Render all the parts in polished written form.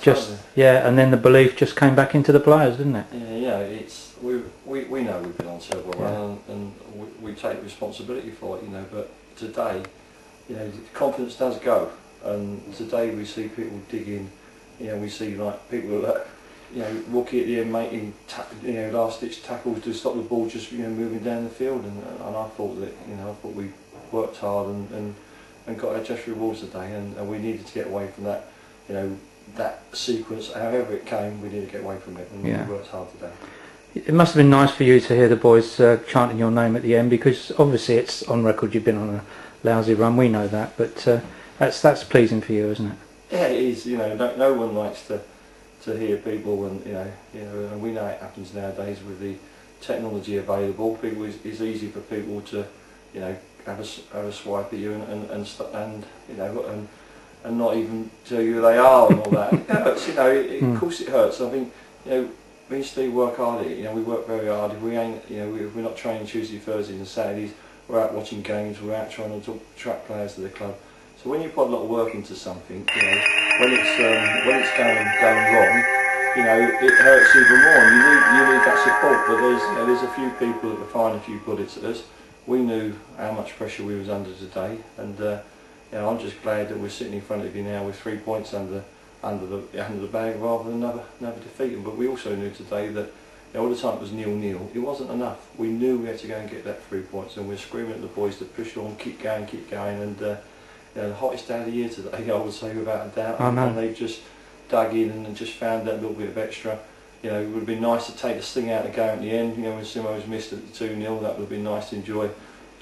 just and then the belief just came back into the players, didn't it? Yeah, it's we know we've been on terrible run, and we take responsibility for it, you know. But today, you know, the confidence does go, and today we see people digging. You know, we see like people that, you know, Rooky at the end making last ditch tackles to stop the ball just moving down the field, and I thought that we worked hard and got our just rewards today, and we needed to get away from that, that sequence, however it came, we needed to get away from it, and we worked hard today. It must have been nice for you to hear the boys chanting your name at the end, because obviously it's on record you've been on a lousy run, we know that, but that's pleasing for you, isn't it? Yeah, it is. No one likes to hear people, and and we know it happens nowadays with the technology available. It's easy for people to have a swipe at you and not even tell you who they are and all that. It hurts, of course it hurts. I think, me and Steve work hard at it. We work very hard. If we ain't, if we're not training Tuesday, Thursdays and Saturdays, we're out watching games, we're out trying to attract players to the club. So when you put a lot of work into something, when it's going wrong, it hurts even more, and you need that support. But there's a few people that were firing a few bullets at us. We knew how much pressure we was under today, and I'm just glad that we're sitting in front of you now with 3 points under the bag rather than another defeat. But we also knew today that all the time it was 0-0. It wasn't enough. We knew we had to go and get that 3 points, and we're screaming at the boys to push on, keep going, and the hottest day of the year today, I would say without a doubt. And they've just dug in and just found that little bit of extra. It would have been nice to take the sting out of the game at the end. When Simo's missed at the 2-0, that would have been nice to enjoy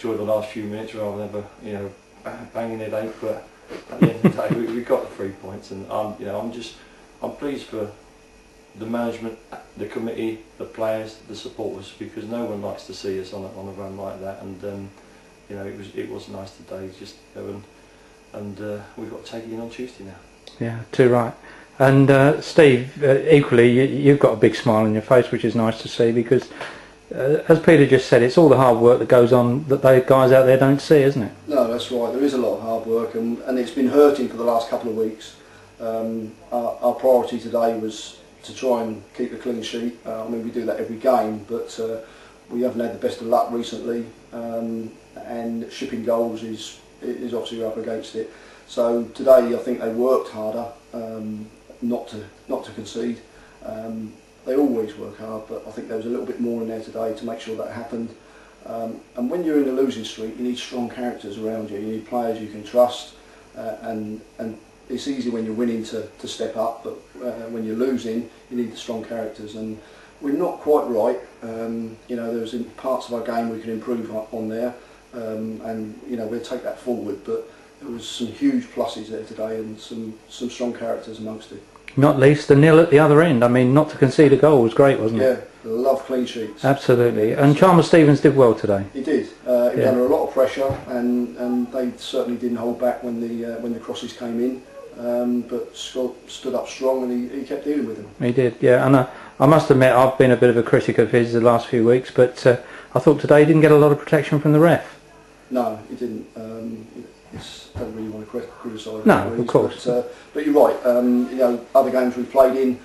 the last few minutes rather than have a banging headache. But at the end of the day, we got the 3 points, and I'm pleased for the management, the committee, the players, the supporters, because no one likes to see us on a run like that. And it was nice today, just and we've got to take it in on Tuesday now. Yeah, too right. And Steve, equally, you've got a big smile on your face, which is nice to see, because as Peter just said, it's all the hard work that goes on that those guys out there don't see, isn't it? No, that's right. There is a lot of hard work, and it's been hurting for the last couple of weeks. Our priority today was to try and keep a clean sheet. We do that every game, but we haven't had the best of luck recently, and shipping goals is obviously up against it. So today I think they worked harder not to concede. They always work hard, but I think there was a little bit more in there today to make sure that happened. And when you're in a losing streak, you need strong characters around you. You need players you can trust, and it's easy when you're winning to step up, but when you're losing, you need the strong characters. And we're not quite right. There's in parts of our game we can improve on there. And we'll take that forward, but there was some huge pluses there today, and some strong characters amongst it. Not least the nil at the other end. Not to concede a goal was great, wasn't it? Yeah, love clean sheets. Absolutely. And Chalmers Stevens did well today. He did. He was under a lot of pressure, and they certainly didn't hold back when the crosses came in. But Scott stood up strong, and he kept dealing with them. He did, yeah. And I must admit, I've been a bit of a critic of his the last few weeks, but I thought today he didn't get a lot of protection from the ref. No, he didn't. I don't really want to criticise. No, of course. But you're right. Other games we've played in,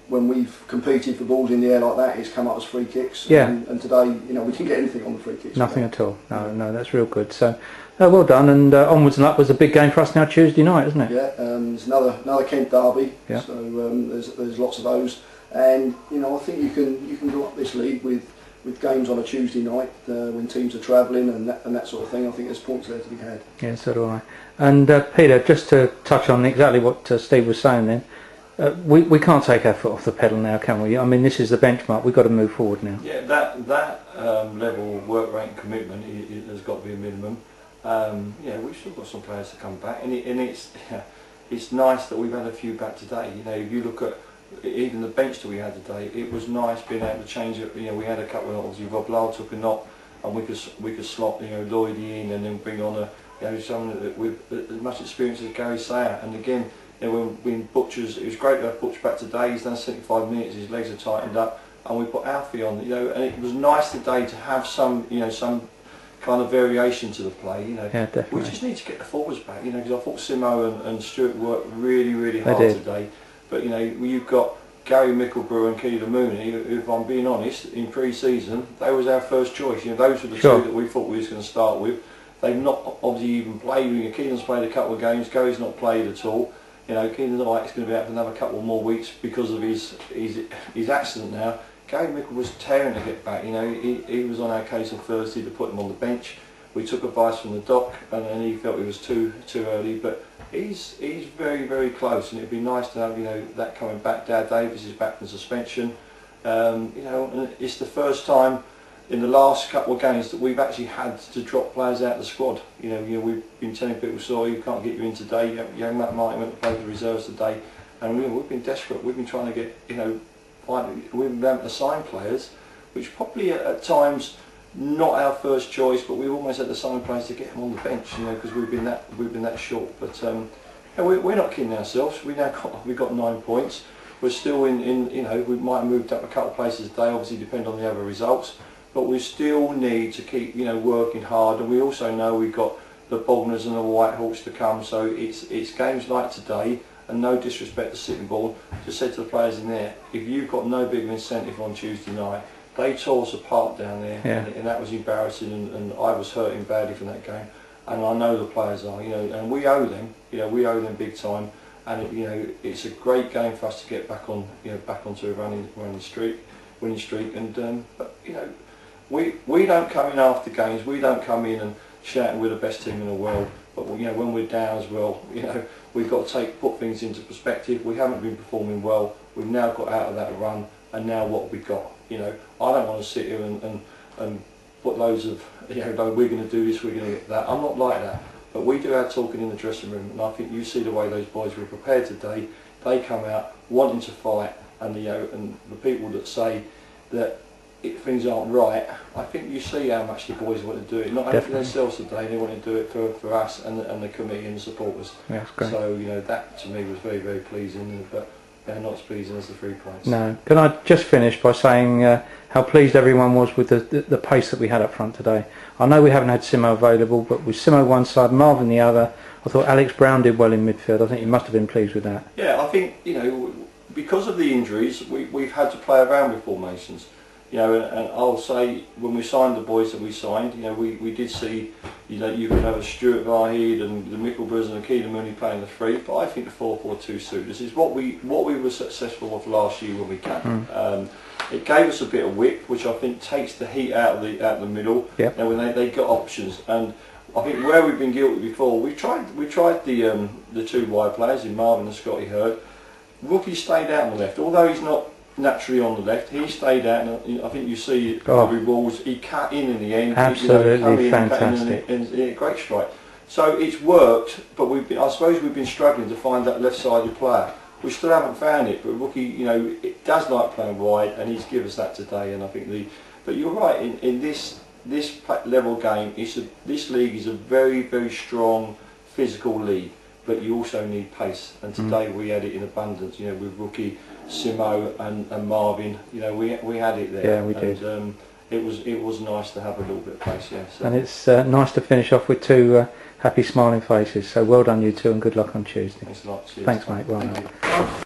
when we've competed for balls in the air like that, it's come up as free kicks. Yeah. And today, we didn't get anything on the free kicks. Nothing at all. No, that's real good. So, well done. And onwards and upwards, a big game for us now Tuesday night, isn't it? Yeah. There's another Kent derby. Yeah. So there's lots of those, and I think you can go up this league with games on a Tuesday night when teams are travelling and that sort of thing. I think there's points there to be had. Yeah, so do I. And Peter, just to touch on exactly what Steve was saying then, we can't take our foot off the pedal now, can we? This is the benchmark. We've got to move forward now. Yeah, that level of work rate and commitment has got to be a minimum. We've still got some players to come back, and it's nice that we've had a few back today. If you look at even the bench that we had today, it was nice being able to change it. We had a couple of obviously Rob Lyle took a knock, and we could slot Lloyd in and then bring on someone with as much experience as Gary Sayer. And again, when Butcher's, it was great to have Butcher back today. He's done 75 minutes, his legs are tightened up, and we put Alfie on. And it was nice today to have some kind of variation to the play. Yeah, definitely. We just need to get the forwards back. Because I thought Simo and Stuart worked really hard today. But you know, you've got Gary Micklebrew and Keeler Mooney, who, if I'm being honest, in pre-season, they was our first choice. You know, those were the two that we thought we was going to start with. They've not obviously even played. You know, Keelan's played a couple of games. Gary's not played at all. You know, Keelan's not like he's going to be out for another couple more weeks because of his accident now. Gary Mickle was tearing to get back. You know, he was on our case on Thursday to put him on the bench. We took advice from the doc, and he felt he was too early. But he's very, very close, and it'd be nice to have, you know, that coming back. Dad Davis is back from suspension. You know, and it's the first time in the last couple of games that we've actually had to drop players out of the squad. You know, we've been telling people, sorry, you can't get you in today. Young Matt Martin went to play with the reserves today, and we've been desperate. We've been trying to get, you know, we've been able to sign players, which probably at times not our first choice, but we've almost had to sign players to get them on the bench. You know, because we've been that short. But you know, we're not kidding ourselves. We've got 9 points. We're still in. You know, we might have moved up a couple of places today. Obviously, depend on the other results. But we still need to keep, you know, working hard, and we also know we've got the Bognors and the Whitehawks to come. So it's games like today, and no disrespect to Sitting Bull, just said to the players in there, if you've got no big incentive on Tuesday night, they tore us apart down there, and that was embarrassing, and I was hurting badly from that game, and I know the players are, you know, and we owe them, you know, we owe them big time, and you know, it's a great game for us to get back on, you know, back onto a winning streak, and but you know. We don't come in after games. We don't come in and shouting we're the best team in the world. But you know, when we're down as well, you know, we've got to put things into perspective. We haven't been performing well. We've now got out of that run, and now what have we got? You know, I don't want to sit here and put loads of, you know, like, we're going to do this, we're going to get that. I'm not like that. But we do our talking in the dressing room, and I think you see the way those boys were prepared today. They come out wanting to fight, and you know, and the people that say that if things aren't right, I think you see how much the boys want to do it. Not only for themselves today, they want to do it for us and the committee and the supporters. Yeah, that's great. So you know, that to me was very, very pleasing, but not as pleasing as the 3 points. No. Can I just finish by saying how pleased everyone was with the pace that we had up front today. I know we haven't had Simo available, but with Simo one side, Marvin the other, I thought Alex Brown did well in midfield. I think you must have been pleased with that. Yeah, I think, you know, because of the injuries, we've had to play around with formations. You know, and I'll say, when we signed the boys that we signed, you know, we did see, you know, you could have a Stuart Varheed and the Micklebrews and the Keeler Mooney playing the 3, but I think the 4-4-2 suited us. Is what we were successful with last year when we came. It gave us a bit of width, which I think takes the heat out of the middle. Yep. And when they got options, and I think where we've been guilty before, we tried the 2 wide players in Marvin and Scotty Hurd. Rooky stayed out on the left, although he's not naturally on the left. He stayed out, and I think you see every balls he cut in the end. Absolutely fantastic. And great strike. So it's worked, but I suppose we've been struggling to find that left-sided player. We still haven't found it, but Rookie, you know, it does like playing wide, and he's given us that today. And I think but you're right, in this level game, this league is a very, very strong physical league, but you also need pace, and today we had it in abundance. You know, with Rookie, Simo and Marvin, you know, we had it there. Yeah, we did. And it was nice to have a little bit of pace. Yeah. So. And it's nice to finish off with 2 happy, smiling faces. So well done, you two, and good luck on Tuesday. Thanks a lot. Cheers. Thanks, mate. Well done.